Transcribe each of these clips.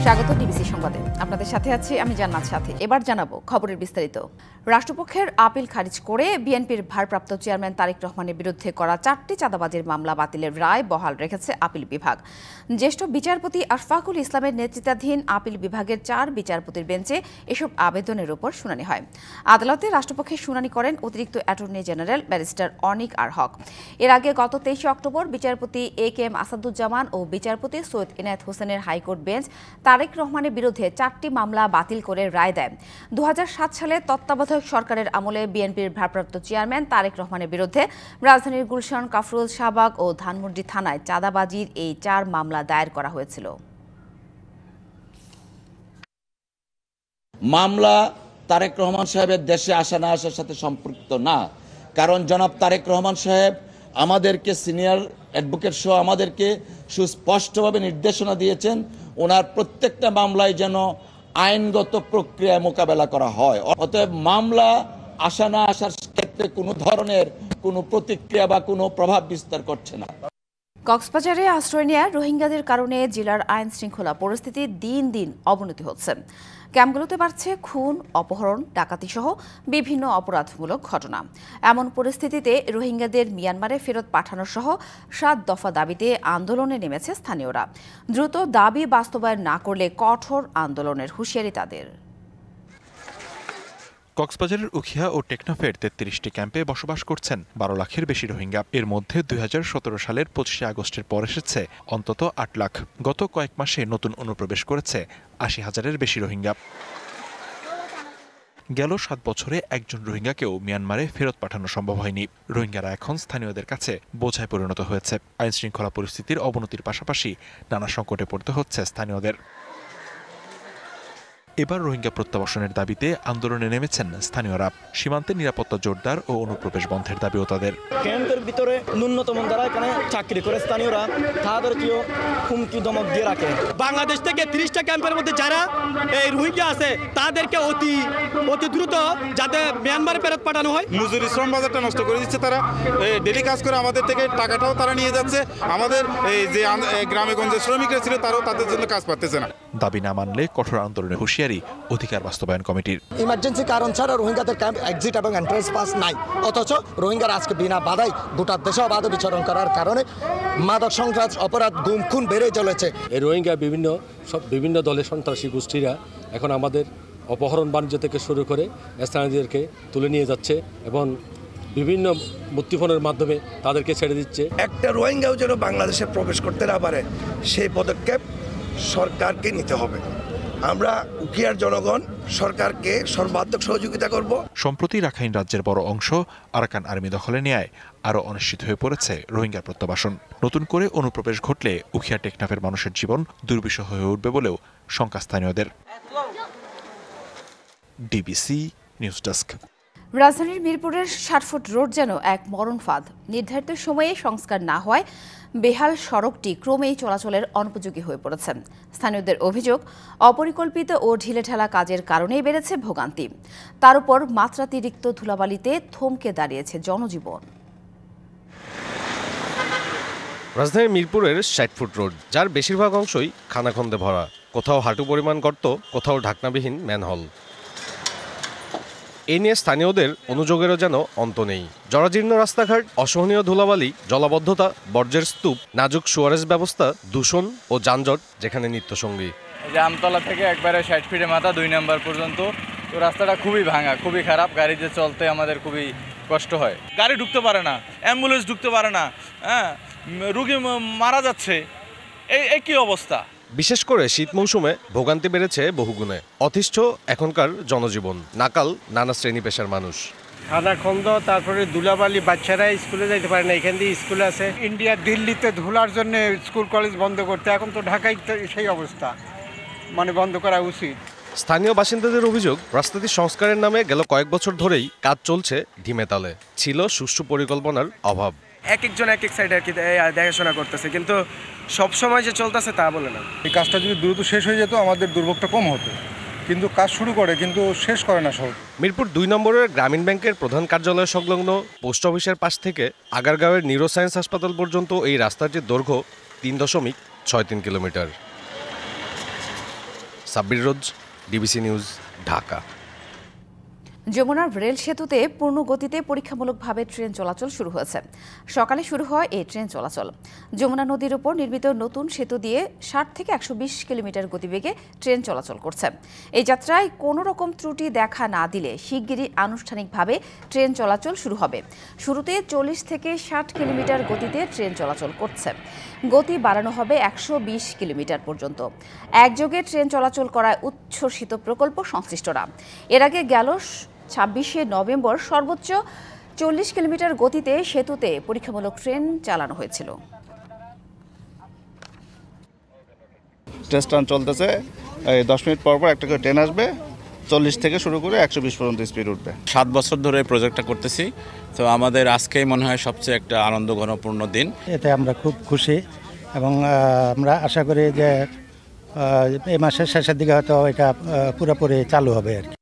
স্বাগত ডিবিসি সংবাদে। আপনাদের সাথে আছি আমি জান্নাত সাথী। এবার জানাবো খবরের বিস্তারিত। রাষ্ট্রপক্ষের আপিল খারিজ করে বিএনপির ভারপ্রাপ্ত চেয়ারম্যান তারেক রহমানের বিরুদ্ধে করা 4টি চাঁদাবাজির মামলা বাতিলের রায় বহাল রেখেছে আপিল বিভাগ। জ্যেষ্ঠ বিচারপতি আশফাকুল ইসলামের নেতৃত্বাধীন আপিল বিভাগের 4 বিচারপতির বেঞ্চে এসব আবেদনের উপর শুনানি হয়। আদালতে রাষ্ট্রপক্ষে শুনানি করেন অতিরিক্ত অ্যাটর্নি জেনারেল ব্যারিস্টার অনিক আর হক। এর আগে গত 23 অক্টোবর বিচারপতি AK আসাদুজ্জামান ও বিচারপতি সৈয়দ ইনায়েত হোসেনের হাইকোর্ট বেঞ্চ তারেক রহমানের বিরুদ্ধে 4টি মামলা বাতিল করে রায় দেয়। 2007 সালে তত্ত্বাবধায়ক সরকারের আমলে বিএনপির ভারপ্রাপ্ত চেয়ারম্যান তারেক রহমানের বিরুদ্ধে রাজধানীর গুলশান, কাফরুল, শাহবাগ ও ধানমন্ডি থানায় চাঁদাবাজির এই 4 মামলা দায়ের করা হয়েছিল। মামলা তারেক রহমান সাহেবের দেশে আসা না আসার সাথে সম্পৃক্ত না, কারণ জনাব তারেক রহমান সাহেব আমাদেরকে সিনিয়র অ্যাডভোকেট সহ আমাদেরকে সুস্পষ্টভাবে নির্দেশনা দিয়েছেন ওনার প্রত্যেকটা মামলায় যেন আইনগত প্রক্রিয়া মোকাবেলা করা হয়। অতএব মামলা আসা না আসার ক্ষেত্রে কোনো ধরনের কোনো প্রতিক্রিয়া বা কোনো প্রভাব বিস্তার করছে না। কক্সবাজারে আশ্রয় নেয়া রোহিঙ্গাদের কারণে জেলার আইন শৃঙ্খলা পরিস্থিতি দিন দিন অবনতি হচ্ছে। ক্যাম্পগুলোতে বাড়ছে খুন, অপহরণ, ডাকাতি সহ বিভিন্ন অপরাধমূলক ঘটনা। এমন পরিস্থিতিতে রোহিঙ্গাদের মিয়ানমারে ফেরত পাঠানো সহ 7 দফা দাবিতে আন্দোলনে নেমেছে স্থানীয়রা। দ্রুত দাবি বাস্তবায়ন না করলে কঠোর আন্দোলনের হুঁশিয়ারি তাদের। কক্সবাজারের উখিয়া ও টেকনাফের 33টি ক্যাম্পে বসবাস করছেন 12 লাখের বেশি রোহিঙ্গা। এর মধ্যে 2017 সালের 25 আগস্টের পর এসেছে অন্তত 8 লাখ। গত কয়েক মাসে নতুন অনুপ্রবেশ করেছে 80,000-এর বেশি রোহিঙ্গা। গেল 7 বছরে একজন রোহিঙ্গাকেও মিয়ানমারে ফেরত পাঠানো সম্ভব হয়নি। রোহিঙ্গারা এখন স্থানীয়দের কাছে বোঝায় পরিণত হয়েছে। আইন শৃঙ্খলা পরিস্থিতির অবনতির পাশাপাশি নানা সংকটে পড়তে হচ্ছে স্থানীয়দের। এবার রোহিঙ্গা প্রত্যাবাসনের দাবিতে আন্দোলনে নেমেছেন স্থানীয়রা। সীমান্তে নিরাপত্তা জোরদার ও অনুপ্রবেশ বন্ধের দাবিও তাদের। ক্যাম্পের ভিতরে ন্যূনতম যারা এখানে চাকরি করে স্থানীয়রা তাদেরকেও হুমকি ধমক দিয়ে রাখে। বাংলাদেশ থেকে 30টা ক্যাম্পের মধ্যে যারা এই রোহিঙ্গা আছে তাদেরকে অতি দ্রুত যাতে মিয়ানমারে ফেরত পাঠানো হয়। মজুরি শ্রম বাজারটা নষ্ট করে দিচ্ছে তারা। ডেলি কাজ করে আমাদের থেকে টাকাটাও তারা নিয়ে যাচ্ছে। আমাদের এই যে গ্রামে গঞ্জে শ্রমিকরা ছিল তারাও তাদের জন্য কাজ পাচ্ছে না। দাবি না মানলে কঠোর আন্দোলনের হুঁশিয়ারি অধিকার বাস্তবায়ন কমিটির। ইমার্জেন্সি কারণ ছাড়া রোহিঙ্গাদের ক্যাম্প এক্সিট এবং এন্ট্রান্স পাস নাই, অথচ রোহিঙ্গারা আজকে বিনা বাধাই গোটা দেশে অবাধ বিচরণ করার কারণে মাদক সন্ত্রাস, অপরাধ, গুম খুন বেড়ে চলেছে। এই রোহিঙ্গা বিভিন্ন দলের সন্ত্রাসী গোষ্ঠীরা এখন আমাদের অপহরণ বাণিজ্য থেকে শুরু করে স্থানীয়দেরকে তুলে নিয়ে যাচ্ছে এবং বিভিন্ন মুক্তিপণের মাধ্যমে তাদেরকে ছেড়ে দিচ্ছে। একটা রোহিঙ্গাও যেন বাংলাদেশে প্রবেশ করতে না পারে সেই পদক্ষেপ সরকারকে নিতে হবে। আমরা উখিয়ার জনগণ সরকারকে সর্বাত্মক সহযোগিতা করব। সম্প্রতি রাখাইন রাজ্যের বড় অংশ আরাকান আর্মি দখলে নেয় আরও অনিশ্চিত হয়ে পড়েছে রোহিঙ্গা প্রত্যাবাসন। নতুন করে অনুপ্রবেশ ঘটলে উখিয়া টেকনাফের মানুষের জীবন দুর্বিষহ হয়ে উঠবে বলেও শঙ্কা স্থানীয়দের। DBC news desk. রাজধানীর মিরপুরের 60 ফুট রোড যেন এক মরণ ফাঁদ। নির্ধারিত সময়ে সংস্কার না হওয়ায় বেহাল সড়কটি ক্রমেই চলাচলের অনুপযোগী হয়ে পড়েছে। স্থানীয়দের অভিযোগ, অপরিকল্পিত ও ঢিলেঢালা কাজের কারণেই বেড়েছে ভোগান্তি। তার উপর মাত্রাতিরিক্ত ধুলাবালিতে থমকে দাঁড়িয়েছে জনজীবন। রাজধানীর মিরপুরের 60 ফুট রোড, যার বেশিরভাগ অংশই খানাখন্দে ভরা। কোথাও হাঁটু পরিমাণ গর্ত, কোথাও ঢাকনাবিহীন ম্যানহোল। এ নিয়ে স্থানীয়দের অনুযোগেরও যেন অন্ত নেই। জরাজীর্ণ রাস্তাঘাট, অসহনীয় ধুলাবালি, জলাবদ্ধতা, বর্জ্যের স্তূপ, নাজুক সুয়ারেজ ব্যবস্থা, দূষণ ও যানজট যেখানে নিত্যসঙ্গী। আমতলা থেকে একবারে 60 ফিটে মাথা 2 নাম্বার পর্যন্ত তো রাস্তাটা খুবই ভাঙা, খুবই খারাপ। গাড়িতে চলতে আমাদের খুবই কষ্ট হয়। গাড়ি ঢুকতে পারে না, অ্যাম্বুলেন্স ঢুকতে পারে না, রুগী মারা যাচ্ছে। এই কি অবস্থা? বিশেষ করে শীত মৌসুমে ভোগান্তি বেড়েছে বহুগুণে। অতিষ্ঠ এখনকার জনজীবন, নাকাল নানা শ্রেণী পেশার মানুষ। খানাখন্দ, তারপরে ধুলাবালি, বাচ্চারা স্কুলে যেতে পারে না। এখান দিয়ে স্কুল আছে। ইন্ডিয়া দিল্লিতে ধুলার জন্য স্কুল কলেজ বন্ধ করতে, এখন তো ঢাকায় সেই অবস্থা, বন্ধ করা উচিত। স্থানীয় বাসিন্দাদের অভিযোগ, রাস্তাটি সংস্কারের নামে গেল কয়েক বছর ধরেই কাজ চলছে ধিমে তালে। ছিল সুষ্ঠু পরিকল্পনার অভাব। একজন এক সাইডে আর কি দেখাশোনা করতেছে, কিন্তু সব সময় যে চলতেছে তা বলে না। এই কাজটা যদি দ্রুত শেষ হয়ে যেত আমাদের দুর্ভোগটা কম হতো, কিন্তু কাজ শুরু করে কিন্তু শেষ করে না সব। মিরপুর 2 নম্বরের গ্রামীণ ব্যাংকের প্রধান কার্যালয় সংলগ্ন পোস্ট অফিসের পাশ থেকে আগারগাঁওয়ের নিউরোসায়েন্স হাসপাতাল পর্যন্ত এই রাস্তাটির দৈর্ঘ্য 3.63 কিলোমিটার। সাব্বির রোজ, ডিবিসি নিউজ, ঢাকা। যমুনার রেল সেতুতে পূর্ণ গতিতে পরীক্ষামূলকভাবে ট্রেন চলাচল শুরু হয়েছে। সকালে শুরু হয় এই ট্রেন চলাচল। যমুনা নদীর উপর নির্মিত নতুন সেতু দিয়ে 60 থেকে 120 কিলোমিটার গতিবেগে ট্রেন চলাচল করছে। এই যাত্রায় কোনো রকম ত্রুটি দেখা না দিলে শিগগিরই আনুষ্ঠানিকভাবে ট্রেন চলাচল শুরু হবে। শুরুতে 40 থেকে 60 কিলোমিটার গতিতে ট্রেন চলাচল করছে। গতি বাড়ানো হবে 120 কিলোমিটার পর্যন্ত। একযোগে ট্রেন চলাচল করায় উচ্ছ্বসিত প্রকল্প সংশ্লিষ্টরা। এর আগে গেল 26শে নভেম্বর সর্বোচ্চ 40 কিলোমিটার গতিতে সেতুতে পরীক্ষামূলক ট্রেন চালানো হয়েছিল। টেস্ট রান চলতেছে, 10 মিনিট পর পর একটা করে ট্রেন আসবে, 40 থেকে শুরু করে 120 পর্যন্ত স্পিড উঠবে। 7 বছর ধরে প্রজেক্টটা করতেছি, তো আমাদের আজকেই মনে হয় সবচেয়ে একটা আনন্দঘনপূর্ণ দিন। এতে আমরা খুব খুশি এবং আমরা আশা করি যে এই মাসের শেষের দিকে হয়তো এটা পুরোপুরি চালু হবে আর কি।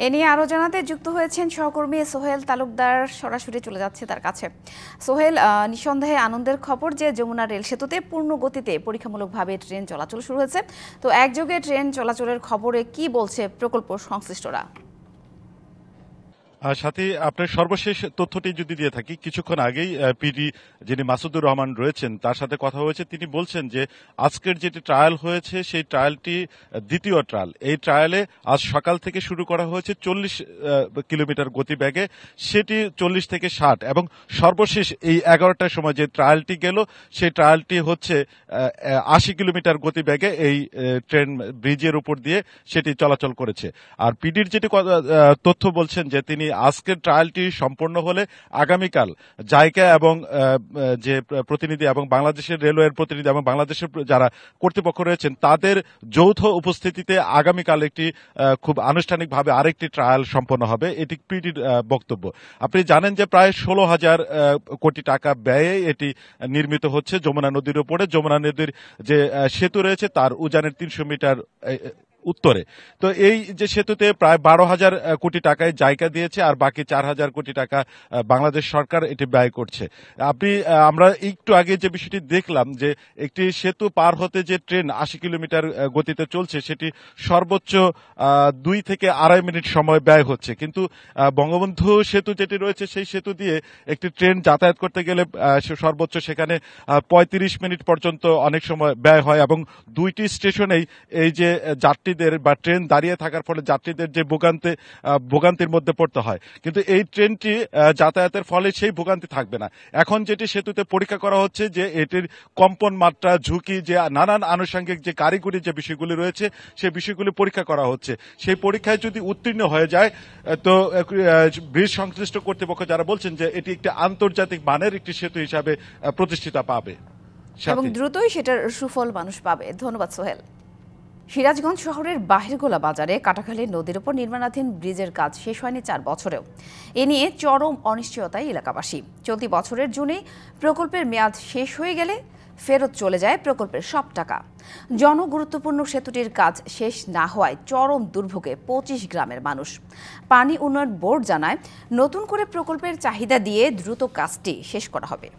এ নিয়ে আরও জানাতে যুক্ত হয়েছেন সহকর্মী সোহেল তালুকদার, সরাসরি চলে যাচ্ছে তার কাছে। সোহেল, নিঃসন্দেহে আনন্দের খবর যে যমুনা রেল সেতুতে পূর্ণ গতিতে পরীক্ষামূলকভাবে ট্রেন চলাচল শুরু হয়েছে। তো একযোগে ট্রেন চলাচলের খবরে কি বলছে প্রকল্প সংশ্লিষ্টরা? সাথী, আপনার সর্বশেষ তথ্যটি যদি দিয়ে থাকি, কিছুক্ষণ আগেই পিডি যিনি মাসুদুর রহমান রয়েছেন তার সাথে কথা হয়েছে। তিনি বলছেন যে আজকের যেটি ট্রায়াল হয়েছে সেই ট্রায়ালটি দ্বিতীয় ট্রায়াল। এই ট্রায়ালে আজ সকাল থেকে শুরু করা হয়েছে 40 কিলোমিটার গতিবেগে, সেটি 40 থেকে 60 এবং সর্বশেষ এই 11টার সময় যে ট্রায়ালটি গেল সেই ট্রায়ালটি হচ্ছে 80 কিলোমিটার গতিবেগে এই ট্রেন ব্রিজের উপর দিয়ে সেটি চলাচল করেছে। আর পিডির যেটি তথ্য বলছেন যে তিনি আজকের ট্রায়ালটি সম্পন্ন হলে আগামীকাল জাইকা এবং যে প্রতিনিধি এবং বাংলাদেশের রেলওয়ের প্রতিনিধি এবং বাংলাদেশের যারা কর্তৃপক্ষ রয়েছেন তাদের যৌথ উপস্থিতিতে আগামীকাল একটি খুব আনুষ্ঠানিকভাবে আরেকটি ট্রায়াল সম্পন্ন হবে, এটি পিডির বক্তব্য। আপনি জানেন যে প্রায় 16,000 কোটি টাকা ব্যয়ে এটি নির্মিত হচ্ছে যমুনা নদীর উপরে। যমুনা নদীর যে সেতু রয়েছে তার উজানের 300 মিটার উত্তরে। তো এই যে সেতুতে প্রায় 12,000 কোটি টাকায় জায়গা দিয়েছে, আর বাকি 4,000 কোটি টাকা বাংলাদেশ সরকার এটি ব্যয় করছে। আমরা একটু আগে যে বিষয়টি দেখলাম যে একটি সেতু পার হতে যে ট্রেন 80 কিলোমিটার গতিতে চলছে সেটি সর্বোচ্চ 2 থেকে 2.5 মিনিট সময় ব্যয় হচ্ছে। কিন্তু বঙ্গবন্ধু সেতু যেটি রয়েছে সেই সেতু দিয়ে একটি ট্রেন যাতায়াত করতে গেলে সর্বোচ্চ সেখানে 35 মিনিট পর্যন্ত অনেক সময় ব্যয় হয় এবং দুইটি স্টেশনেই এই যে যাত্রীদের বা ট্রেন দাঁড়িয়ে থাকার ফলে যাত্রীদের যে ভোগান্তির মধ্যে পড়তে হয়। কিন্তু এই ট্রেনটি যাতায়াতের ফলে সেই ভোগান্তি থাকবে না। এখন যেটি সেতুতে পরীক্ষা করা হচ্ছে যে এটির কম্পন মাত্রা, ঝুঁকি, যে নানান আনুষঙ্গিক যে কারিগরি যে বিষয়গুলি রয়েছে সেই বিষয়গুলি পরীক্ষা করা হচ্ছে। সেই পরীক্ষায় যদি উত্তীর্ণ হয়ে যায় তো ব্রিজ সংশ্লিষ্ট কর্তৃপক্ষ যারা বলছেন যে এটি একটি আন্তর্জাতিক মানের একটি সেতু হিসাবে প্রতিষ্ঠিতা পাবে এবং দ্রুতই সেটার সুফল মানুষ পাবে। ধন্যবাদ সোহেল। সিরাজগঞ্জ শহরের বাহিরগোলা বাজারে কাটাখালী নদীর উপর নির্মাণাধীন ব্রিজের কাজ শেষ হয়নি 4 বছরেও। এ নিয়ে চরম অনিশ্চয়তায় এলাকাবাসী। চলতি বছরের জুনে প্রকল্পের মেয়াদ শেষ হয়ে গেলে ফেরত চলে যায় প্রকল্পের সব টাকা। জনগুরুত্বপূর্ণ সেতুটির কাজ শেষ না হওয়ায় চরম দুর্ভোগে 25 গ্রামের মানুষ। পানি উন্নয়ন বোর্ড জানায় নতুন করে প্রকল্পের চাহিদা দিয়ে দ্রুত কাজটি শেষ করা হবে।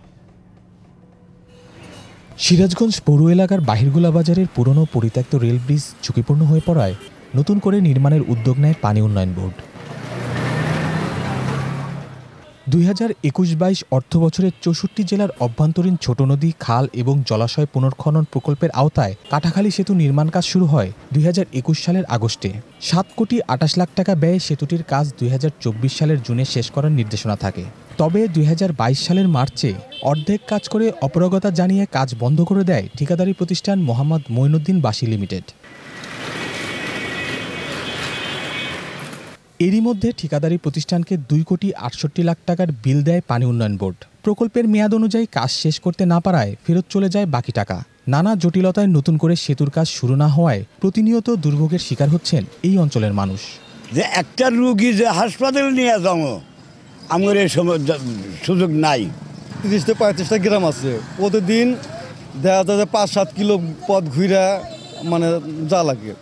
সিরাজগঞ্জ পৌর এলাকার বাহিরগোলা বাজারের পুরনো পরিত্যক্ত রেল ব্রিজ ঝুঁকিপূর্ণ হয়ে পড়ায় নতুন করে নির্মাণের উদ্যোগ নেয় পানি উন্নয়ন বোর্ড। 2021-22 অর্থ বছরের 64 জেলার অভ্যন্তরীণ ছোট নদী, খাল এবং জলাশয় পুনর্খনন প্রকল্পের আওতায় কাটাখালী সেতু নির্মাণ কাজ শুরু হয় 2021 সালের আগস্টে। 7 কোটি 28 লাখ টাকা ব্যয়ে সেতুটির কাজ 2024 সালের জুনে শেষ করার নির্দেশনা থাকে। তবে 2022 সালের মার্চে অর্ধেক কাজ করে অপারগতা জানিয়ে কাজ বন্ধ করে দেয় ঠিকাদারি প্রতিষ্ঠান মোহাম্মদ মঈনুদ্দিন বাসী লিমিটেড। এরই মধ্যে ঠিকাদারি প্রতিষ্ঠানকে 2 কোটি 68 লাখ টাকার বিল দেয় পানি উন্নয়ন বোর্ড। প্রকল্পের মেয়াদ অনুযায়ী কাজ শেষ করতে না পারায় ফেরত চলে যায় বাকি টাকা। নানা জটিলতায় নতুন করে সেতুর কাজ শুরু না হওয়ায় প্রতিনিয়ত দুর্ভোগের শিকার হচ্ছেন এই অঞ্চলের মানুষ। যে একটা রোগী যে হাসপাতালে নিয়ে যাবো আমার এই সুযোগ নাই। 30-35টা গ্রাম আছে, প্রতিদিন দেখা যায় 5-7 কিলো পথ ঘুরা মানে যা লাগে।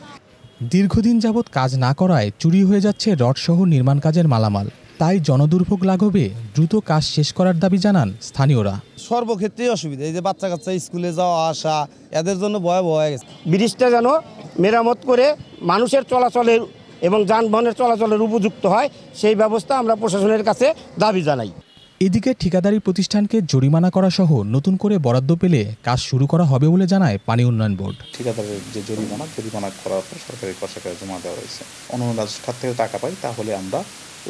দীর্ঘদিন যাবৎ কাজ না করায় চুরি হয়ে যাচ্ছে রডসহ নির্মাণ কাজের মালামাল। তাই জনদুর্ভোগ লাঘবে দ্রুত কাজ শেষ করার দাবি জানান স্থানীয়রা। সর্বক্ষেত্রেই অসুবিধা, এই যে বাচ্চা কাচ্চা স্কুলে যাওয়া আসা এদের জন্য ভয়াবহ হয়ে গেছে। ব্রিজটা যেন মেরামত করে মানুষের চলাচলের এবং যানবাহনের চলাচলের উপযুক্ত হয় সেই ব্যবস্থা আমরা প্রশাসনের কাছে দাবি জানাই। এদিকে ঠিকাদারি প্রতিষ্ঠানকে জরিমানা করা সহ নতুন করে বরাদ্দ পেলে কাজ শুরু করা হবে বলে জানায় পানি উন্নয়ন বোর্ড। ঠিকাদারের যে জরিমানা করার পর সরকারি কোষাগারে জমা দেওয়া হয়েছে। অনুদান খাত থেকে টাকা পাই তাহলে আমরা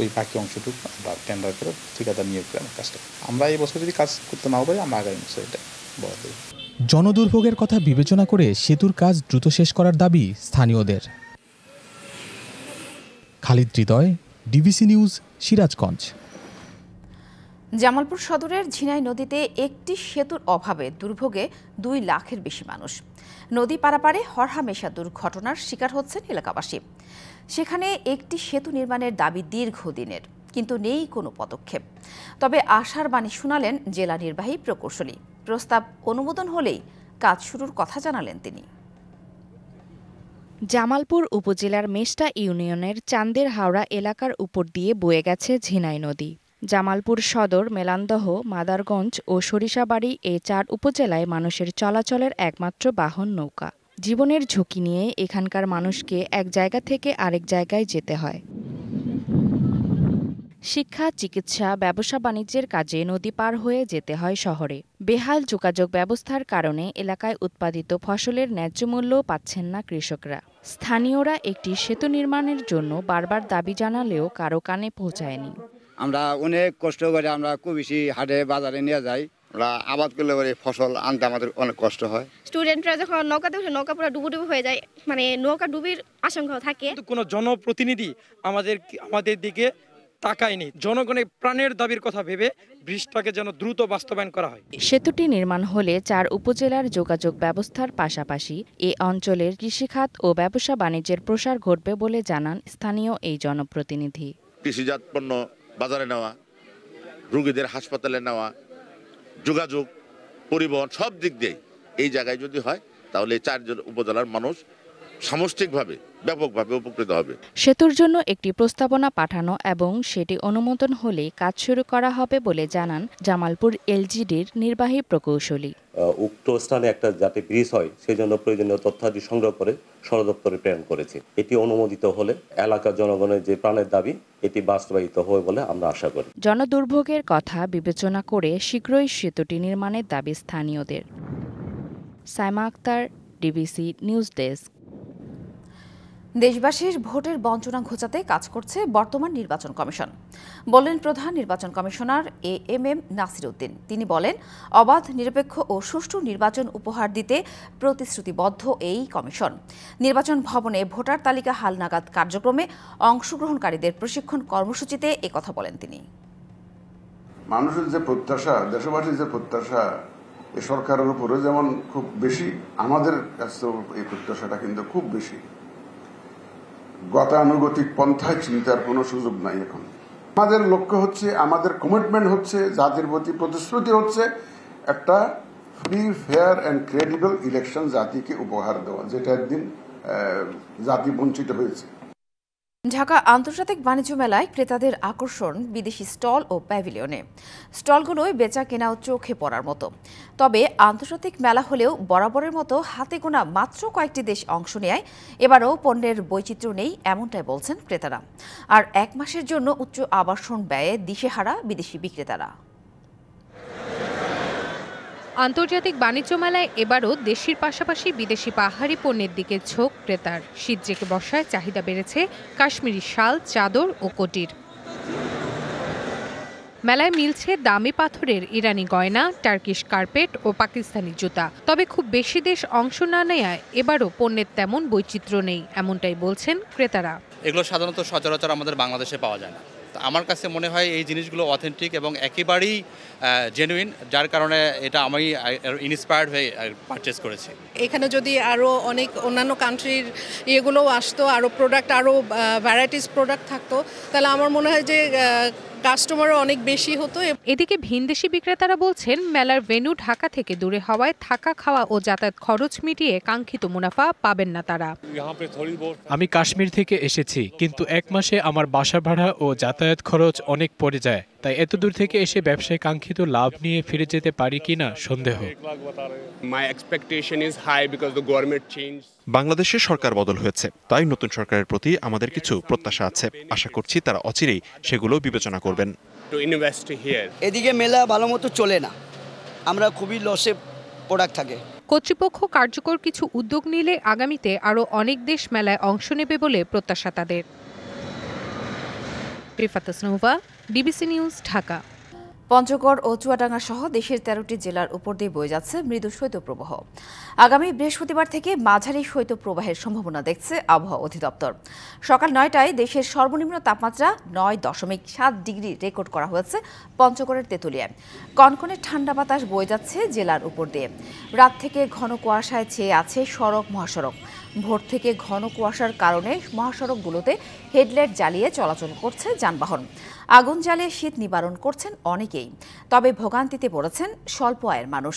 ওই বাকি অংশটুকু আমরা টেন্ডার করে ঠিকাদার নিয়োগ করে আমার কাজটা আমরা এই বছর যদি কাজ করতে নাও পারি আমরা আগামী বছর এটা বরাদ্দ দেব। জনদুর্ভোগের কথা বিবেচনা করে সেতুর কাজ দ্রুত শেষ করার দাবি স্থানীয়দের। খালিদ হৃদয়, ডিবিসি নিউজ, সিরাজগঞ্জ। জামালপুর সদরের ঝিনাই নদীতে একটি সেতুর অভাবে দুর্ভোগে 2 লাখের বেশি মানুষ। নদী পারাপারে হরহামেশা দুর্ঘটনার শিকার হচ্ছেন এলাকাবাসী। সেখানে একটি সেতু নির্মাণের দাবি দীর্ঘদিনের, কিন্তু নেই কোনো পদক্ষেপ। তবে আশার বাণী শোনালেন জেলা নির্বাহী প্রকৌশলী। প্রস্তাব অনুমোদন হলেই কাজ শুরুর কথা জানালেন তিনি। জামালপুর উপজেলার মেষ্টা ইউনিয়নের চান্দের হাওড়া এলাকার উপর দিয়ে বয়ে গেছে ঝিনাই নদী। জামালপুর সদর, মেলান্দহ, মাদারগঞ্জ ও সরিষাবাড়ি এই 4 উপজেলায় মানুষের চলাচলের একমাত্র বাহন নৌকা। জীবনের ঝুঁকি নিয়ে এখানকার মানুষকে এক জায়গা থেকে আরেক জায়গায় যেতে হয়। শিক্ষা, চিকিৎসা, ব্যবসা বাণিজ্যের কাজে নদী পার হয়ে যেতে হয় শহরে। বেহাল যোগাযোগ ব্যবস্থার কারণে এলাকায় উৎপাদিত ফসলের ন্যায্য মূল্য পাচ্ছেন না কৃষকরা। স্থানীয়রা একটি সেতু নির্মাণের জন্য বারবার দাবি জানালেও কারো কানে পৌঁছায়নি। আমরা অনেক কষ্ট করে আমরা খুব বেশি হাটে বাজারে নিয়ে যাই। আমরা আবাদ করলে পরে ফসল আনতে আমাদের অনেক কষ্ট হয়। স্টুডেন্টরা যখন নৌকাতে উঠে নৌকা পুরো ডুবুডুবু হয়ে যায়, মানে নৌকা ডুবির আশঙ্কা থাকে। কোনো জনপ্রতিনিধি আমাদের দিকে তাকায়নি। জনগণের প্রাণের দাবির কথা ভেবে ব্রিজটাকে যেন দ্রুত বাস্তবায়ন করা হয়। সেতুটি নির্মাণ হলে 4 উপজেলার যোগাযোগ ব্যবস্থার পাশাপাশি এ অঞ্চলের কৃষিখাত ও ব্যবসা বাণিজ্যের প্রসার ঘটবে বলে জানান স্থানীয় এই জনপ্রতিনিধি। কৃষিজাত পণ্য বাজারে নেওয়া, রোগীদের হাসপাতালে নেওয়া, যোগাযোগ, পরিবহন সব দিক দিয়ে এই জায়গায় যদি হয় তাহলে 4 উপজেলার মানুষ সামষ্টিকভাবে ব্যাপকভাবে উপকৃত হবে। সেতুর জন্য একটি প্রস্তাবনা পাঠানো এবং সেটি অনুমোদন হলে কাজ শুরু করা হবে বলে জানান জামালপুর এলজিডির নির্বাহী প্রকৌশলী। উক্ত স্থানে একটা যাতে ব্রিজ হয় সেই জন্য প্রয়োজনীয় তথ্যাদি সংগ্রহ করে সদর দপ্তরে প্রেরণ করেছি। এটি অনুমোদিত হলে এলাকার জনগণের যে প্রাণের দাবি এটি বাস্তবায়িত হবে বলে আমরা আশা করি। জনদুর্ভোগের কথা বিবেচনা করে শীঘ্রই সেতুটি নির্মাণের দাবি স্থানীয়দের। Saima Akter, DBC news desk. দেশবাসীর ভোটের বঞ্চনা ঘোচাতে কাজ করছে বর্তমান নির্বাচন কমিশন, বললেন প্রধান নির্বাচন কমিশনার এএমএম নাসির উদ্দিন। তিনি বলেন, অবাধ, নিরপেক্ষ ও সুষ্ঠু নির্বাচন উপহার দিতে প্রতিশ্রুতিবদ্ধ এই কমিশন। নির্বাচন ভবনে ভোটার তালিকা হালনাগাদ কার্যক্রমে অংশগ্রহণকারীদের প্রশিক্ষণ কর্মসূচিতে একথা বলেন তিনি। মানুষের যে প্রত্যাশা, দেশবাসীর যে প্রত্যাশা এই সরকারের উপরে যেমন খুব বেশি, আমাদের কাছে এই প্রত্যাশাটা কিন্তু খুব বেশি। গতানুগতিক পন্থায় চিন্তার কোনো সুযোগ নাই এখন। আমাদের লক্ষ্য হচ্ছে, আমাদের কমিটমেন্ট হচ্ছে, জাতির প্রতি প্রতিশ্রুতি হচ্ছে একটা free, fair and credible election জাতিকে উপহার দেওয়া, যেটা একদিন জাতি বঞ্চিত হয়েছে। ঢাকা আন্তর্জাতিক বাণিজ্য মেলায় ক্রেতাদের আকর্ষণ বিদেশি স্টল ও প্যাভিলিয়নে। স্টলগুলোয় বেচা কেনাও চোখে পড়ার মতো। তবে আন্তর্জাতিক মেলা হলেও বরাবরের মতো হাতে গোনা মাত্র কয়েকটি দেশ অংশ নেয়। এবারও পণ্যের বৈচিত্র্য নেই, এমনটাই বলছেন ক্রেতারা। আর 1 মাসের জন্য উচ্চ আবাসন ব্যয়ে দিশেহারা বিদেশি বিক্রেতারা। আন্তর্জাতিক বাণিজ্য মেলায় এবারও দেশির পাশাপাশি বিদেশি পাহাড়ি পণ্যের দিকে ঝোঁক ক্রেতার। শীত জেঁকে বসায় চাহিদা বেড়েছে কাশ্মীরি শাল, চাদর ও কোটির। মেলায় মিলছে দামি পাথরের ইরানি গয়না, টার্কিশ কার্পেট ও পাকিস্তানি জুতা। তবে খুব বেশি দেশ অংশ না নেয় এবারও পণ্যের তেমন বৈচিত্র্য নেই, এমনটাই বলছেন ক্রেতারা। এগুলো সাধারণত সচরাচর আমাদের বাংলাদেশে পাওয়া যায় না। আমার কাছে মনে হয় এই জিনিসগুলো অথেন্টিক এবং একেবারেই জেনুইন, যার কারণে এটা আমি ইন্সপায়ার্ড হয়ে পারচেস করেছি। এখানে যদি আরও অনেক অন্যান্য কান্ট্রির ইয়েগুলোও আসতো, আরও প্রোডাক্ট, আরও ভ্যারাইটিস প্রোডাক্ট থাকতো, তাহলে আমার মনে হয় যে কাস্টমারও অনেক বেশি হতো। এদিকে ভিনদেশি বিক্রেতারা বলছেন, মেলার ভেন্যু ঢাকা থেকে দূরে হওয়ায় থাকা, খাওয়া ও যাতায়াত খরচ মিটিয়ে কাঙ্ক্ষিত মুনাফা পাবেন না তারা। আমি কাশ্মীর থেকে এসেছি, কিন্তু 1 মাসে আমার বাসা ভাড়া ও যাতায়াত খরচ অনেক পড়ে যায়। তাই এত দূর থেকে এসে ব্যবসায় কাঙ্ক্ষিত লাভ নিয়ে ফিরে যেতে পারি কিনা সন্দেহ। বাংলাদেশে সরকার বদল হয়েছে, তাই নতুন সরকারের প্রতি আমাদের কিছু প্রত্যাশা আছে। আশা করছি তারা অচিরেই সেগুলো বিবেচনা করবেন। এদিকে মেলা ভালো মতো চলে না, আমরা খুবই লসে প্রোডাক্ট থাকে। কর্তৃপক্ষ কার্যকর কিছু উদ্যোগ নিলে আগামীতে আরও অনেক দেশ মেলায় অংশ নেবে বলে প্রত্যাশা তাদের। Rifat Hasan, DBC news, Dhaka. পঞ্চগড় ও চুয়াডাঙ্গা সহ দেশের 13টি জেলার উপর দিয়ে বয়ে যাচ্ছে মৃদু শৈত্যপ্রবাহ। আগামী বৃহস্পতিবার থেকে মাঝারি শৈত্যপ্রবাহের সম্ভাবনা দেখছে আবহাওয়া অধিদপ্তর। সকাল 9টায় দেশের সর্বনিম্ন তাপমাত্রা 9.7 ডিগ্রি রেকর্ড করা হয়েছে পঞ্চগড়ের তেঁতুলিয়ায়। কনকনে ঠান্ডা বাতাস বয়ে যাচ্ছে জেলার উপর দিয়ে। রাত থেকে ঘন কুয়াশায় ছেয়ে আছে সড়ক মহাসড়ক। ভোর থেকে ঘন কুয়াশার কারণে মহাসড়কগুলোতে হেডলাইট জ্বালিয়ে চলাচল করছে যানবাহন। আগুন জ্বালিয়ে শীত নিবারণ করছেন অনেকেই, তবে ভোগান্তিতে পড়েছেন স্বল্প আয়ের মানুষ।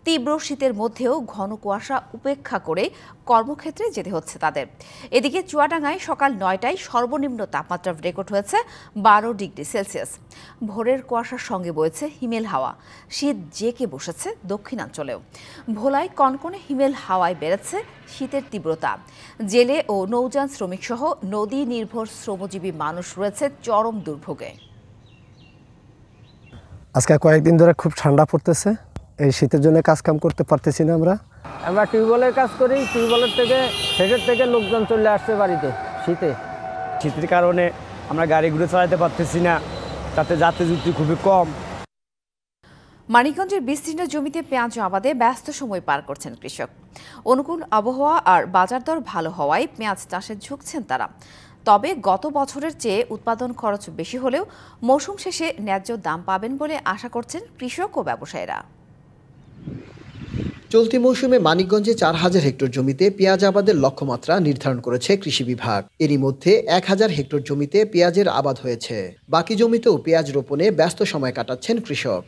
তীব্র শীতের মধ্যেও ঘন কুয়াশা উপেক্ষা করে কর্মক্ষেত্রে যেতে হচ্ছে তাদের। এদিকে চুয়াডাঙ্গায় সকাল 9টায় সর্বনিম্ন তাপমাত্রা রেকর্ড হয়েছে 12 ডিগ্রি সেলসিয়াস। ভোরের কুয়াশার সঙ্গে বইছে হিমেল হাওয়া। শীত জেঁকে বসেছে দক্ষিণাঞ্চলেও। ভোলায় কনকনে হিমেল হাওয়ায় বেড়েছে শীতের তীব্রতা। জেলে ও নৌযান শ্রমিক সহ নদী নির্ভর শ্রমজীবী মানুষ রয়েছে চরম দুর্ভোগে। আজকে কয়েকদিন ধরে খুব ঠান্ডা পড়তেছে, এই শীতের জন্য কাজকাম করতে পারতেছি না। আমরা টিউবওয়েলের কাজ করি, টিউবওয়েলের থেকে সেটের থেকে লোকজন চলে আসছে বাড়িতে। শীতের কারণে আমরা গাড়িগুলো চালাতে পারতেছি না, তাতে যাত্রী যুক্তি খুবই কম। মানিকগঞ্জের বিস্তীর্ণ জমিতে পেঁয়াজ আবাদে ব্যস্ত সময় পার করছেন কৃষক। অনুকূল আবহাওয়া আর বাজার দর ভালো হওয়ায় পেঁয়াজ চাষে ঝুঁকছেন তারা। তবে গত বছরের চেয়ে উৎপাদন খরচ বেশি হলেও মৌসুম শেষে ন্যায্য দাম পাবেন বলে আশা করছেন কৃষক ও ব্যবসায়ীরা। চলতি মৌসুমে মানিকগঞ্জে 4000 হেক্টর জমিতে পেঁয়াজ আবাদের লক্ষ্যমাত্রা নির্ধারণ করেছে কৃষি বিভাগ। এরই মধ্যে 1000 হেক্টর জমিতে পেঁয়াজের আবাদ হয়েছে। বাকি জমিতেও পেঁয়াজ রোপণে ব্যস্ত সময় কাটাচ্ছেন কৃষক।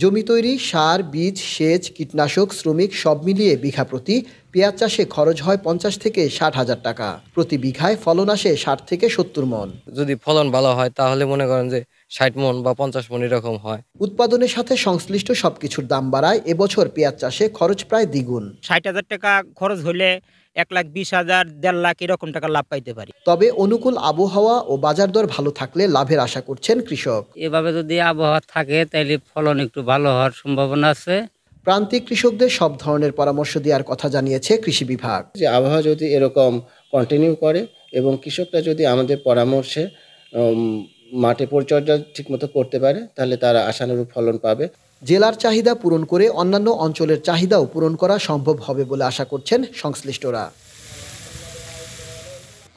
জমি তৈরি, সার, বীজ, সেচ, কীটনাশক, শ্রমিক সব মিলিয়ে বিঘা প্রতি পেঁয়াজ চাষে খরচ হয় 50 থেকে 60 হাজার টাকা। প্রতি বিঘায় ফলন আসে 60 থেকে 70 মন। যদি ফলন ভালো হয় তাহলে মনে করেন যে 60 মন বা 50 মন এরকম হয়। উৎপাদনের সাথে সংশ্লিষ্ট সবকিছুর দাম বাড়ায় এবছর পেঁয়াজ চাষে খরচ প্রায় দ্বিগুণ। 60,000 টাকা খরচ হলে 1,20,000, 1.5 লাখ এরকম টাকা লাভ পাইতে পারি। তবে অনুকূল আবহাওয়া ও বাজার দর ভালো থাকলে লাভের আশা করছেন কৃষক। এভাবে যদি আবহাওয়া থাকে তাহলে ফলন একটু ভালো হওয়ার সম্ভাবনা আছে। প্রান্তিক কৃষকদের সব ধরনের পরামর্শ দেওয়ার কথা জানিয়েছে কৃষি বিভাগ। যে আবহাওয়া যদি এরকম কন্টিনিউ করে এবং কৃষকরা যদি আমাদের পরামর্শে মাঠে পরিচর্যা ঠিকমতো করতে পারে তাহলে তারা আশানুরূপ ফলন পাবে। জেলার চাহিদা পূরণ করে অন্যান্য অঞ্চলের চাহিদাও পূরণ করা সম্ভব হবে বলে আশা করছেন সংশ্লিষ্টরা।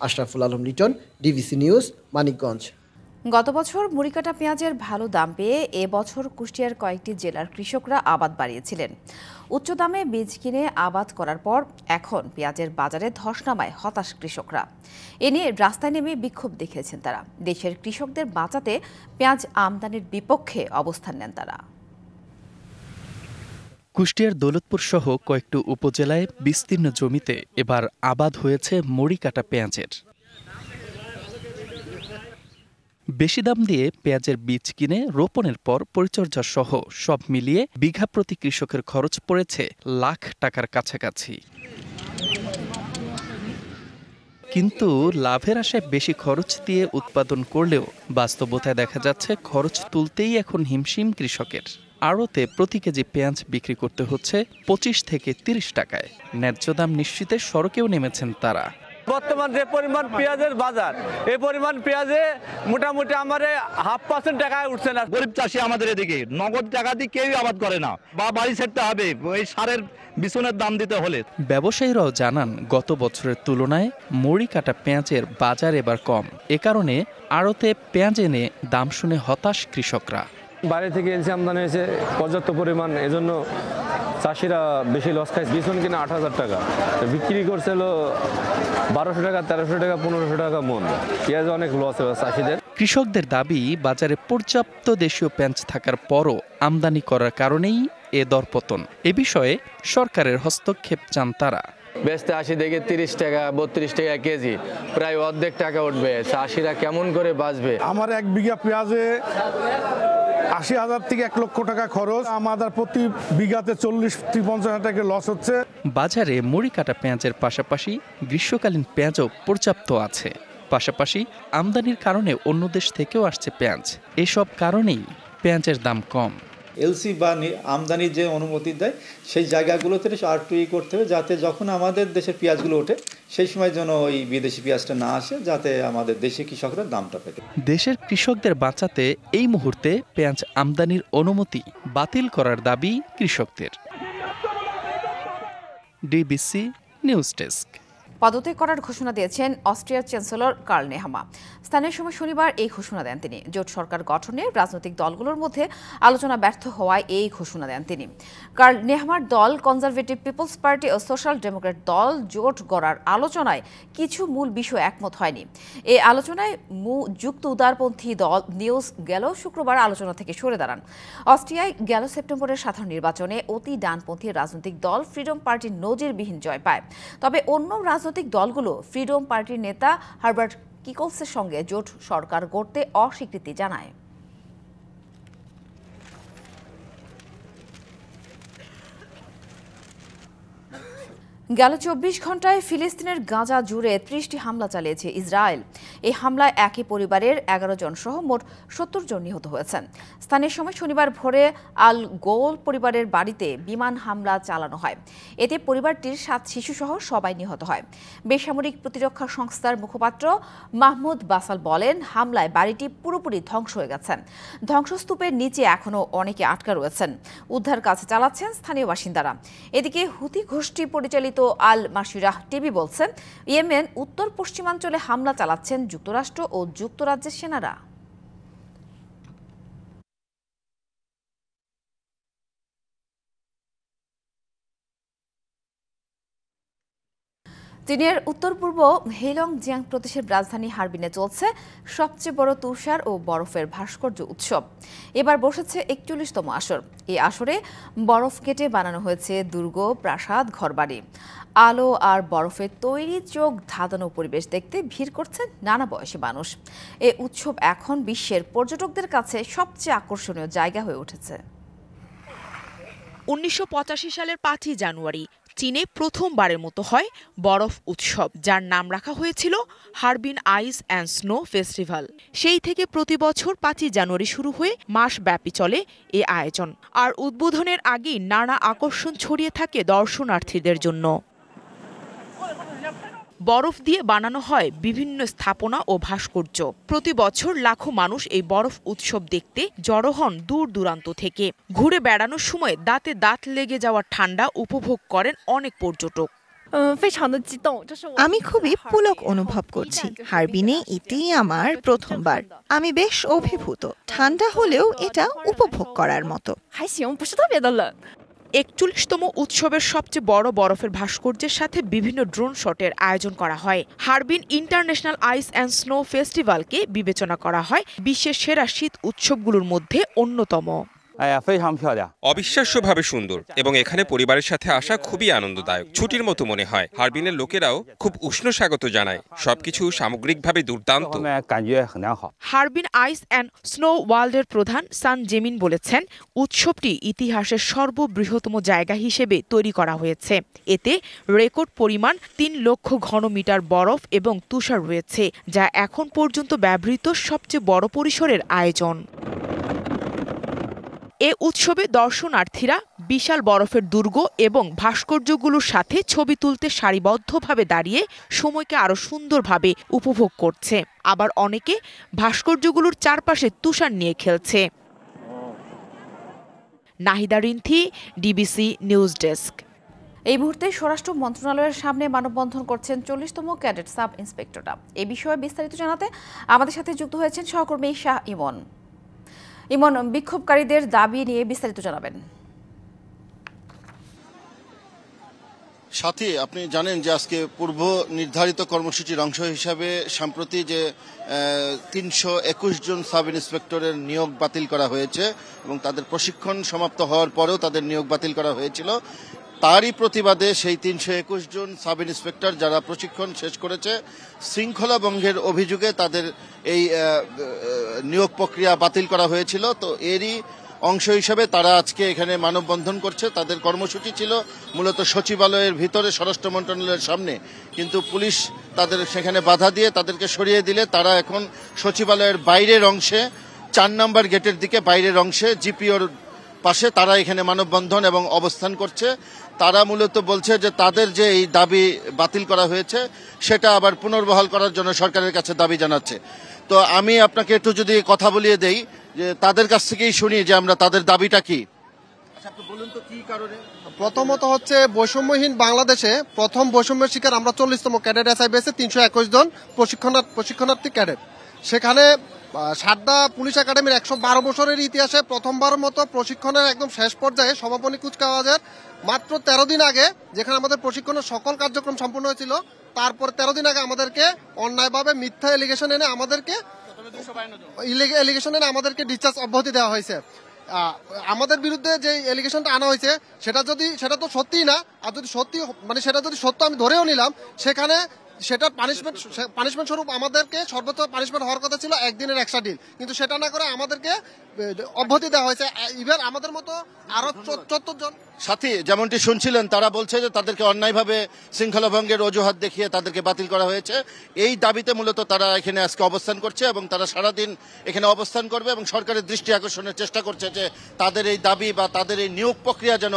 Ashraful Alam Liton, DBC news, Manikganj. গত বছর মুড়িকাটা পেঁয়াজের ভালো দাম পেয়ে এবছর কুষ্টিয়ার কয়েকটি জেলার কৃষকরা আবাদ বাড়িয়েছিলেন। উচ্চ দামে বীজ কিনে আবাদ করার পর এখন পেঁয়াজের বাজারে ধস নামায় হতাশ কৃষকরা। এ নিয়ে রাস্তায় নেমে বিক্ষোভ দেখিয়েছেন তারা। দেশের কৃষকদের বাঁচাতে পেঁয়াজ আমদানির বিপক্ষে অবস্থান নেন তারা। কুষ্টিয়ার দৌলতপুর সহ কয়েকটি উপজেলায় বিস্তীর্ণ জমিতে এবার আবাদ হয়েছে মুড়িকাটা পেঁয়াজের। বেশি দাম দিয়ে পেঁয়াজের বীজ কিনে রোপণের পর পরিচর্যা সহ সব মিলিয়ে বিঘা প্রতি কৃষকের খরচ পড়েছে লাখ টাকার কাছাকাছি। কিন্তু লাভের আশায় বেশি খরচ দিয়ে উৎপাদন করলেও বাস্তবতায় দেখা যাচ্ছে খরচ তুলতেই এখন হিমশিম কৃষকের। আড়তে প্রতি কেজি পেঁয়াজ বিক্রি করতে হচ্ছে 25 থেকে 30 টাকায়। ন্যায্য দাম নিশ্চিতে সড়কেও নেমেছেন তারা। বর্তমান যে পরিমাণ পেঁয়াজের বাজার, এই পরিমাণ পেঁয়াজে মোটামুটি আমার 0.5% টাকায় উঠছে না। গরিব চাষি আমাদের এদিকে নগদ টাকা দিয়ে কেউ আবাদ করে না, বা বাড়ি ছাড়তে হবে ওই সারের বিছনের দাম দিতে হলে। ব্যবসায়ীরাও জানান গত বছরের তুলনায় মুড়িকাটা পেঁয়াজের বাজার এবার কম। এ কারণে আড়তে পেঁয়াজ এনে দাম শুনে হতাশ কৃষকরা। বাইরে থেকে এলসি আমদানি হয়েছে পর্যাপ্ত পরিমাণ, এজন্য চাষিরা বেশি লস খায়। বিছন কিনে 8,000 টাকা, বিক্রি করছে হলো 1200 টাকা, 1300 টাকা, 1500 টাকা মন। পেঁয়াজ অনেক লস হবে চাষিদের। কৃষকদের দাবি বাজারে পর্যাপ্ত দেশীয় পেঁয়াজ থাকার পরও আমদানি করার কারণেই এ দরপতন। এ বিষয়ে সরকারের হস্তক্ষেপ চান তারা। বেচতে 80 থেকে 30 টাকা 32 টাকা কেজি, প্রায় অর্ধেক টাকা উঠবে। চাষিরা কেমন করে বাঁচবে? আমার 1 বিঘা পেঁয়াজে 80,000 থেকে 1 লক্ষ টাকা খরচ। আমাদের প্রতি বিঘাতে 40-50 হাজার টাকা লস হচ্ছে। বাজারে মুড়ি কাটা পেঁয়াজের পাশাপাশি গ্রীষ্মকালীন পেঁয়াজও পর্যাপ্ত আছে। পাশাপাশি আমদানির কারণে অন্য দেশ থেকেও আসছে পেঁয়াজ। এসব কারণেই পেঁয়াজের দাম কম। এলসি বা আমদানির যে অনুমতি দেয় সেই জায়গাগুলোতে আরটু করতে হবে, যাতে যখন আমাদের দেশের পেঁয়াজগুলো ওঠে সেই সময় যেন ওই বিদেশি পেঁয়াজটা না আসে, যাতে আমাদের দেশি কৃষকরা দামটা পেতে। দেশের কৃষকদের বাঁচাতে এই মুহূর্তে পেঁয়াজ আমদানির অনুমতি বাতিল করার দাবি কৃষকদের। DBC news desk. পদত্যাগ করার ঘোষণা দিয়েছেন অস্ট্রিয়ার চ্যান্সেলর কার্ল নেহামা। স্থানীয় সময় শনিবার এই ঘোষণা দেন তিনি। জোট সরকার গঠনে রাজনৈতিক দলগুলোর মধ্যে আলোচনা ব্যর্থ হওয়ায় এই ঘোষণা দেন তিনি। কার্ল নেহামার দল কনজারভেটিভ পিপলস পার্টি ও সোশ্যাল ডেমোক্র্যাট দল জোট গড়ার আলোচনায় কিছু মূল বিষয় একমত হয়নি। এই আলোচনায় যুক্ত উদারপন্থী দল নিউজ গেল শুক্রবার আলোচনা থেকে সরে দাঁড়ান। অস্ট্রিয়ায় গেল সেপ্টেম্বরের সাধারণ নির্বাচনে অতি ডানপন্থী রাজনৈতিক দল ফ্রিডম পার্টি নজিরবিহীন জয় পায়। তবে অন্য রাজনৈতিক দলগুলো ফ্রিডম পার্টির নেতা হারবার্ট কিকলসের সঙ্গে জোট সরকার গড়তে অস্বীকৃতি জানায়। গেল 24 ঘন্টায় ফিলিস্তিনের গাজা জুড়ে 30টি হামলা চালিয়েছে ইসরায়েল। এই হামলায় একই পরিবারের 11 জন সহ মোট 70 জন নিহত হয়েছেন। স্থানীয় সময় শনিবার ভোরে আল গোল পরিবারের বাড়িতে বিমান হামলা চালানো হয়। এতে পরিবারটির 7 শিশু সহ সবাই নিহত হয়। বেসামরিক প্রতিরক্ষা সংস্থার মুখপাত্র মাহমুদ বাসাল বলেন, হামলায় বাড়িটি পুরোপুরি ধ্বংস হয়ে গেছে। ধ্বংসস্তূপের নিচে এখনও অনেকে আটকা রয়েছেন। উদ্ধার কাজ চালাচ্ছেন স্থানীয় বাসিন্দারা। এদিকে হুতি গোষ্ঠী পরিচালিত আল মাসিরাহ টিভি বলছেন, ইয়েমেন উত্তর পশ্চিমাঞ্চলে হামলা চালাচ্ছেন যুক্তরাষ্ট্র ও যুক্তরাজ্যের সেনারা। চীনের উত্তর পূর্ব হেইলংজিয়াং প্রদেশের রাজধানী হারবিনে চলছে সবচেয়ে বড় তুষার ও বরফের ভাস্কর্য উৎসব। এবার বসেছে 41তম আসর। এই আসরে বরফ কেটে বানানো হয়েছে দুর্গ, প্রাসাদ, ঘরবাড়ি। আলো আর বরফের তৈরি চোখ ধাঁধানো পরিবেশ দেখতে ভিড় করছেন নানা বয়সী মানুষ। এই উৎসব এখন বিশ্বের পর্যটকদের কাছে সবচেয়ে আকর্ষণীয় জায়গা হয়ে উঠেছে। 1985 সালের 5ই জানুয়ারি চীনে প্রথমবারের মতো হয় বরফ উৎসব, যার নাম রাখা হয়েছিল Harbin ice and snow festival. সেই থেকে প্রতি বছর 5ই জানুয়ারি শুরু হয়ে মাসব্যাপী চলে এ আয়োজন। আর উদ্বোধনের আগেই নানা আকর্ষণ ছড়িয়ে থাকে দর্শনার্থীদের জন্য। বরফ দিয়ে বানানো হয় বিভিন্ন স্থাপনা ও ভাস্কর্য। প্রতি বছর লাখো মানুষ এই বরফ উৎসব দেখতে জড়ো হন দূর দূরান্ত থেকে। ঘুরে বেড়ানোর সময় দাঁতে দাঁত লেগে যাওয়ার ঠান্ডা উপভোগ করেন অনেক পর্যটক। আমি খুবই পুলক অনুভব করছি। হারবিনে এটি আমার প্রথমবার। আমি বেশ অভিভূত। ঠান্ডা হলেও এটা উপভোগ করার মতো। 41তম উৎসবের সবচেয়ে বড় বরফের ভাস্কর্যের সাথে বিভিন্ন ড্রোন শটের আয়োজন করা হয়। Harbin international ice and snow ফেস্টিভ্যালকে বিবেচনা করা হয় বিশ্বের সেরা শীত উৎসবগুলোর মধ্যে অন্যতম। অবিশ্বাস্যভাবে সুন্দর এবং এখানে পরিবারের সাথে আসা খুবই আনন্দদায়ক, ছুটির মতো মনে হয়। হারবিনের লোকেরাও খুব উষ্ণ স্বাগত জানায়। সবকিছু সামগ্রিকভাবে দুর্দান্ত। হারবিন আইস অ্যান্ড স্নো ওয়ার্ল্ডের প্রধান সান জেমিন বলেছেন, উৎসবটি ইতিহাসের সর্ববৃহত্তম জায়গা হিসেবে তৈরি করা হয়েছে। এতে রেকর্ড পরিমাণ 3 লক্ষ ঘনমিটার বরফ এবং তুষার রয়েছে, যা এখন পর্যন্ত ব্যবহৃত সবচেয়ে বড় পরিসরের আয়োজন। এ উৎসবে দর্শনার্থীরা বিশাল বরফের দুর্গ এবং ভাস্কর্যগুলোর সাথে ছবি তুলতে সারিবদ্ধভাবে দাঁড়িয়ে সময়কে আরো সুন্দরভাবে উপভোগ করছে। আবার অনেকে ভাস্কর্যগুলোর চারপাশে তুষার নিয়ে খেলছে। Nahida Rinthi, DBC news desk. এই মুহূর্তে স্বরাষ্ট্র মন্ত্রণালয়ের সামনে মানববন্ধন করছেন 40তম ক্যাডেট সাব ইন্সপেক্টররা। এ বিষয়ে বিস্তারিত জানাতে আমাদের সাথে যুক্ত হয়েছেন সহকর্মী শাহ ইমন। ইমন, বিক্ষোভকারীদের দাবি নিয়ে বিস্তারিত জানাবেন। সাথী, আপনি জানেন যে আজকে পূর্ব নির্ধারিত কর্মসূচির অংশ হিসাবে সম্প্রতি যে 321 জন সাব ইন্সপেক্টরের নিয়োগ বাতিল করা হয়েছে এবং তাদের প্রশিক্ষণ সমাপ্ত হওয়ার পরেও তাদের নিয়োগ বাতিল করা হয়েছিল। তারই প্রতিবাদে সেই ৩২১ জন সাব ইন্সপেক্টর যারা প্রশিক্ষণ শেষ করেছে শৃঙ্খলা ভঙ্গের অভিযোগে তাদের এই নিয়োগ প্রক্রিয়া বাতিল করা হয়েছিল। তো এরই অংশ হিসাবে তারা আজকে এখানে মানববন্ধন করছে। তাদের কর্মসূচি ছিল মূলত সচিবালয়ের ভিতরে স্বরাষ্ট্র মন্ত্রণালয়ের সামনে, কিন্তু পুলিশ তাদের সেখানে বাধা দিয়ে তাদেরকে সরিয়ে দিলে তারা এখন সচিবালয়ের বাইরের অংশে ৪ নম্বর গেটের দিকে বাইরের অংশে জিপিওর পাশে তারা এখানে মানববন্ধন এবং অবস্থান করছে। তারা মূলত বলছে যে তাদের যে এই দাবি বাতিল করা হয়েছে সেটা আবার পুনর্বহাল করার জন্য সরকারের কাছে দাবি জানাচ্ছে। তো আমি আপনাকে একটু যদি কথা বলিয়ে দেই যে তাদের কাছ থেকেই শুনি যে আমরা তাদের দাবিটা কি। বলুন তো কি কারণে? প্রথমত হচ্ছে বৈষম্যহীন বাংলাদেশে প্রথম বৈষম্যের শিকার আমরা 40তম ক্যাডেট এসআইবিএসে 321 জন প্রশিক্ষণার্থী ক্যাডেট। সেখানে সারদা পুলিশ একাডেমির 112 বছরের ইতিহাসে প্রথমবারের মতো প্রশিক্ষণের একদম শেষ পর্যায়ে সমাপনী কুচকাওয়াজের মাত্র 13 দিন আগে, যেখানে আমাদের প্রশিক্ষণের সকল কার্যক্রম সম্পূর্ণ হয়েছিল, তারপর 13 দিন আগে আমাদেরকে অন্যায়ভাবে মিথ্যা এলিগেশন এনে আমাদেরকে ডিসচার্জ অব্যাহতি দেওয়া হয়েছে। আমাদের বিরুদ্ধে যে এলিগেশনটা আনা হয়েছে সেটা তো সত্যিই না। আর যদি সত্যি সেটা যদি সত্য আমি ধরেও নিলাম, সেখানে সেটার পানিশমেন্ট স্বরূপ আমাদেরকে সর্বোচ্চ পানিশমেন্ট হওয়ার কথা ছিল 1 দিনের এক্সট্রা ডিল, কিন্তু সেটা না করে আমাদেরকে অব্যাহতি দেওয়া হয়েছে। ইভেন আমাদের মতো আরো 74 জন সাথী যেমনটি শুনছিলেন তারা বলছে যে তাদেরকে অন্যায়ভাবে শৃঙ্খলা ভঙ্গের অজুহাত দেখিয়ে তাদেরকে বাতিল করা হয়েছে। এই দাবিতে মূলত তারা এখানে আজকে অবস্থান করছে এবং তারা সারাদিন এখানে অবস্থান করবে এবং সরকারের দৃষ্টি আকর্ষণের চেষ্টা করছে যে তাদের এই দাবি বা তাদের এই নিয়োগ প্রক্রিয়া যেন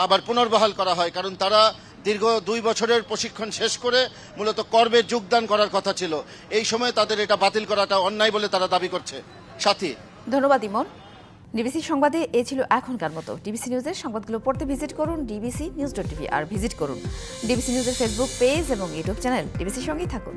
আবার পুনর্বহাল করা হয়। কারণ তারা দীর্ঘ 2 বছরের প্রশিক্ষণ শেষ করে মূলত কর্মে যোগদান করার কথা ছিল, এই সময় তাদের এটা বাতিল করাটা অন্যায় বলে তারা দাবি করছে। সাথী, ধন্যবাদ ইমন। ডিবিসি সংবাদে এ ছিল এখনকার মতো। ডিবিসি নিউজের সংবাদগুলো পড়তে ভিজিট করুন dbcnews.tv আর ভিজিট করুন ডিবিসি নিউজের ফেসবুক পেজ এবং ইউটিউব চ্যানেল। ডিবিসির সঙ্গেই থাকুন।